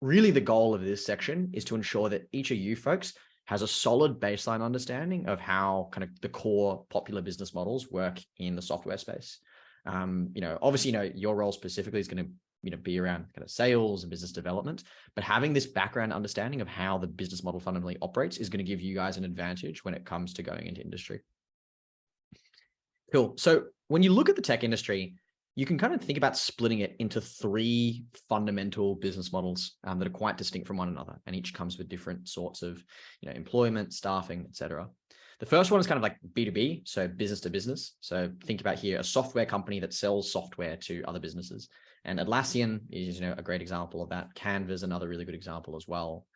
really the goal of this section is to ensure that each of you folks has a solid baseline understanding of how kind of the core popular business models work in the software space. Obviously, your role specifically is going to be around kind of sales and business development, but having this background understanding of how the business model fundamentally operates is going to give you guys an advantage when it comes to going into industry. Cool. So when you look at the tech industry, you can kind of think about splitting it into three fundamental business models that are quite distinct from one another, and each comes with different sorts of employment, staffing, etc. The first one is kind of like B2B, so business to business. So think about here a software company that sells software to other businesses. And Atlassian is a great example of that. Canva is another really good example as well,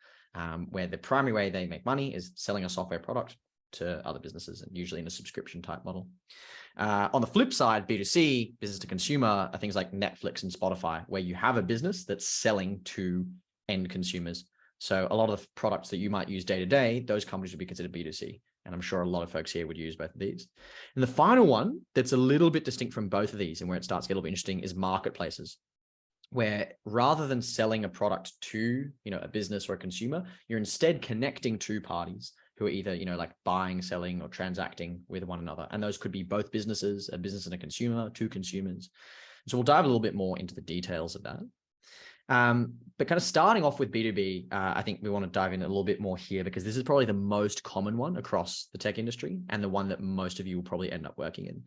where the primary way they make money is selling a software product to other businesses, and usually in a subscription type model. On the flip side, B2C, business to consumer, are things like Netflix and Spotify, where you have a business that's selling to end consumers. So a lot of the products that you might use day to day, those companies would be considered B2C. And I'm sure a lot of folks here would use both of these. And the final one that's a little bit distinct from both of these and where it starts to get a little bit interesting is marketplaces, where rather than selling a product to a business or a consumer, you're instead connecting two parties who are either like buying, selling, or transacting with one another. And those could be both businesses, a business and a consumer, two consumers. So we'll dive a little bit more into the details of that. But kind of starting off with B2B, I think we want to dive in a little bit more here because this is probably the most common one across the tech industry and the one that most of you will probably end up working in.